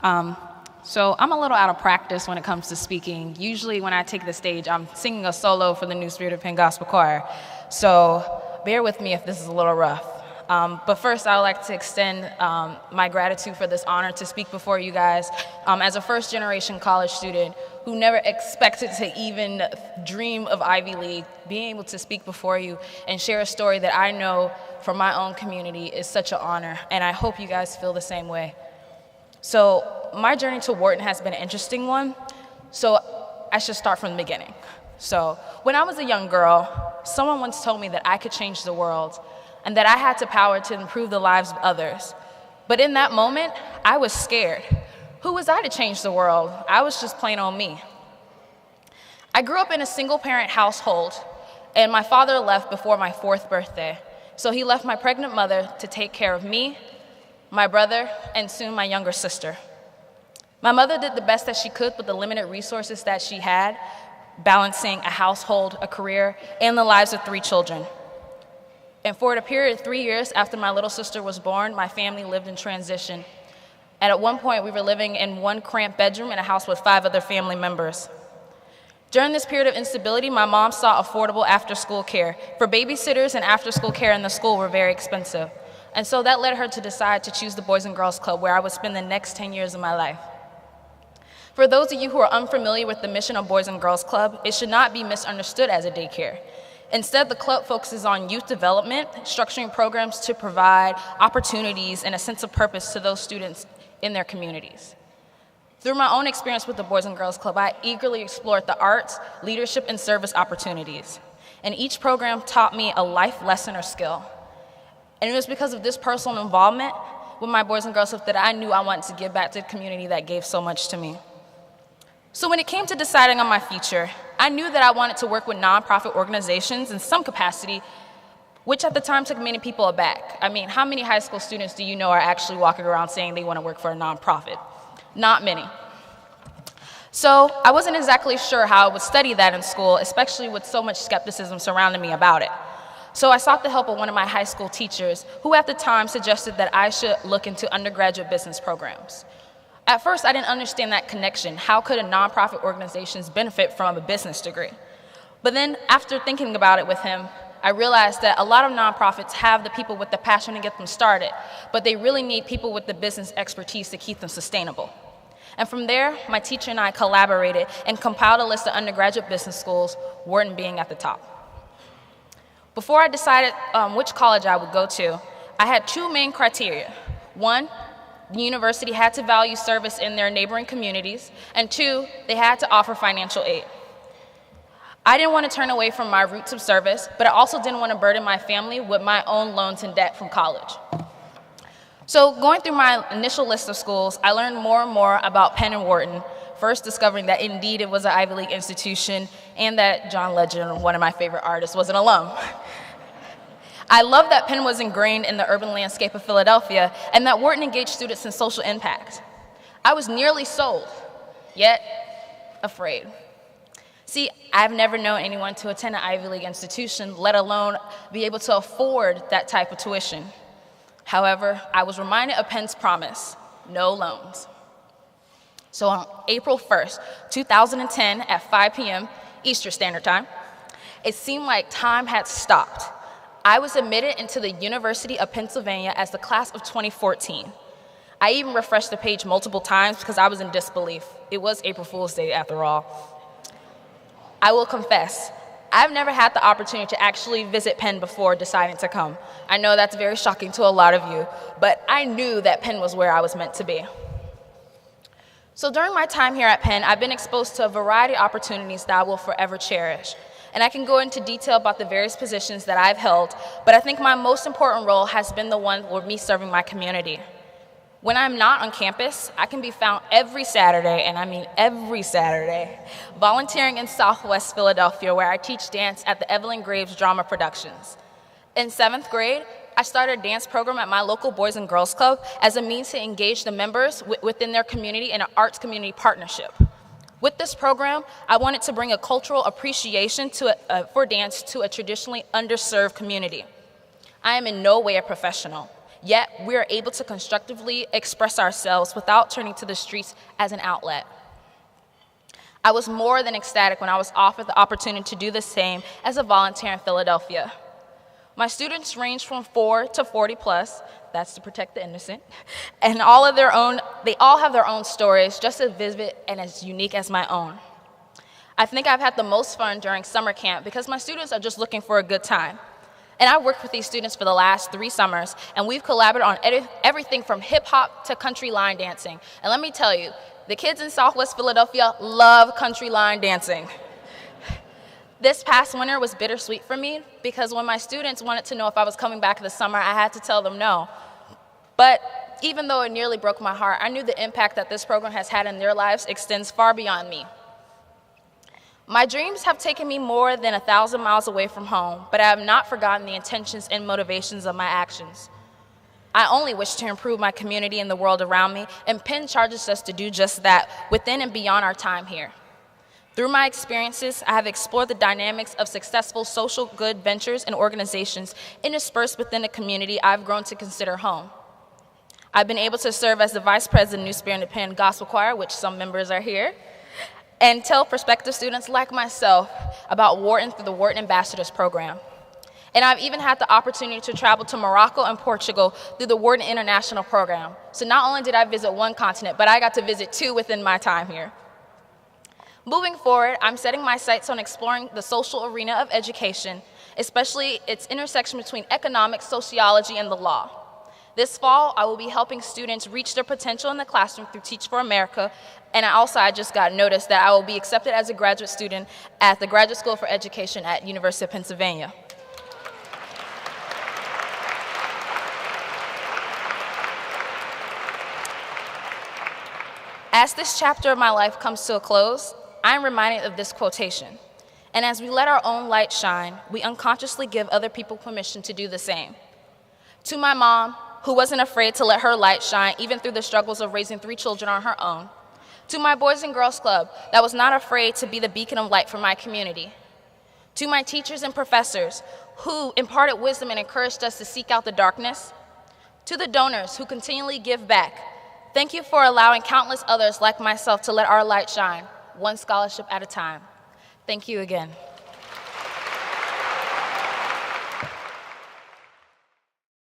So I'm a little out of practice when it comes to speaking. Usually when I take the stage, I'm singing a solo for the New Spirit of Penn Gospel Choir. So bear with me if this is a little rough. But first, I would like to extend my gratitude for this honor to speak before you guys. As a first-generation college student who never expected to even dream of Ivy League, being able to speak before you and share a story that I know from my own community is such an honor, and I hope you guys feel the same way. So my journey to Wharton has been an interesting one, so I should start from the beginning. So when I was a young girl, someone once told me that I could change the world and that I had the power to improve the lives of others. But in that moment, I was scared. Who was I to change the world? I was just plain old me. I grew up in a single-parent household, and my father left before my 4th birthday. So he left my pregnant mother to take care of me, my brother, and soon my younger sister. My mother did the best that she could with the limited resources that she had, balancing a household, a career, and the lives of 3 children. And for a period of 3 years after my little sister was born, my family lived in transition. And at one point, we were living in one cramped bedroom in a house with 5 other family members. During this period of instability, my mom sought affordable after-school care, for babysitters and after-school care in the school were very expensive. And so that led her to decide to choose the Boys and Girls Club, where I would spend the next 10 years of my life. For those of you who are unfamiliar with the mission of Boys and Girls Club, it should not be misunderstood as a daycare. Instead, the club focuses on youth development, structuring programs to provide opportunities and a sense of purpose to those students in their communities. Through my own experience with the Boys and Girls Club, I eagerly explored the arts, leadership, and service opportunities. And each program taught me a life lesson or skill. And it was because of this personal involvement with my Boys and Girls Club that I knew I wanted to give back to the community that gave so much to me. So when it came to deciding on my future, I knew that I wanted to work with nonprofit organizations in some capacity, which at the time took many people aback. I mean, how many high school students do you know are actually walking around saying they want to work for a nonprofit? Not many. So I wasn't exactly sure how I would study that in school, especially with so much skepticism surrounding me about it. So I sought the help of one of my high school teachers, who at the time suggested that I should look into undergraduate business programs. At first, I didn't understand that connection. How could a nonprofit organizations benefit from a business degree? But then, after thinking about it with him, I realized that a lot of nonprofits have the people with the passion to get them started, but they really need people with the business expertise to keep them sustainable. And from there, my teacher and I collaborated and compiled a list of undergraduate business schools, Wharton being at the top. Before I decided which college I would go to, I had 2 main criteria. 1, the university had to value service in their neighboring communities, and 2, they had to offer financial aid. I didn't want to turn away from my roots of service, but I also didn't want to burden my family with my own loans and debt from college. So going through my initial list of schools, I learned more and more about Penn and Wharton, first discovering that indeed it was an Ivy League institution and that John Legend, one of my favorite artists, was an alum. I love that Penn was ingrained in the urban landscape of Philadelphia and that Wharton engaged students in social impact. I was nearly sold, yet afraid. See, I've never known anyone to attend an Ivy League institution, let alone be able to afford that type of tuition. However, I was reminded of Penn's promise, no loans. So on April 1st, 2010 at 5 p.m. Eastern Standard Time, it seemed like time had stopped. I was admitted into the University of Pennsylvania as the class of 2014. I even refreshed the page multiple times because I was in disbelief. It was April Fool's Day after all. I will confess, I've never had the opportunity to actually visit Penn before deciding to come. I know that's very shocking to a lot of you, but I knew that Penn was where I was meant to be. So during my time here at Penn, I've been exposed to a variety of opportunities that I will forever cherish. And I can go into detail about the various positions that I've held, but I think my most important role has been the one with me serving my community. When I'm not on campus, I can be found every Saturday, and I mean every Saturday, volunteering in Southwest Philadelphia, where I teach dance at the Evelyn Graves Drama Productions. In 7th grade, I started a dance program at my local Boys and Girls Club as a means to engage the members within their community in an arts community partnership. With this program, I wanted to bring a cultural appreciation for dance to a traditionally underserved community. I am in no way a professional, yet we are able to constructively express ourselves without turning to the streets as an outlet. I was more than ecstatic when I was offered the opportunity to do the same as a volunteer in Philadelphia. My students range from 4 to 40 plus, that's to protect the innocent, and they all have their own stories, just as vivid and as unique as my own. I think I've had the most fun during summer camp because my students are just looking for a good time. And I've worked with these students for the last 3 summers, and we've collaborated on everything from hip hop to country line dancing. And let me tell you, the kids in Southwest Philadelphia love country line dancing. This past winter was bittersweet for me because when my students wanted to know if I was coming back this summer, I had to tell them no. But even though it nearly broke my heart, I knew the impact that this program has had in their lives extends far beyond me. My dreams have taken me more than 1,000 miles away from home, but I have not forgotten the intentions and motivations of my actions. I only wish to improve my community and the world around me, and Penn charges us to do just that within and beyond our time here. Through my experiences, I have explored the dynamics of successful social good ventures and organizations interspersed within the community I've grown to consider home. I've been able to serve as the Vice President of New Spirit Independent Gospel Choir, which some members are here, and tell prospective students like myself about Wharton through the Wharton Ambassadors Program. And I've even had the opportunity to travel to Morocco and Portugal through the Wharton International Program. So not only did I visit one continent, but I got to visit 2 within my time here. Moving forward, I'm setting my sights on exploring the social arena of education, especially its intersection between economics, sociology, and the law. This fall, I will be helping students reach their potential in the classroom through Teach for America, and I just got notice that I will be accepted as a graduate student at the Graduate School for Education at University of Pennsylvania. As this chapter of my life comes to a close, I am reminded of this quotation. And as we let our own light shine, we unconsciously give other people permission to do the same. To my mom, who wasn't afraid to let her light shine even through the struggles of raising 3 children on her own. To my Boys and Girls Club that was not afraid to be the beacon of light for my community. To my teachers and professors who imparted wisdom and encouraged us to seek out the darkness. To the donors who continually give back. Thank you for allowing countless others like myself to let our light shine, one scholarship at a time. Thank you again.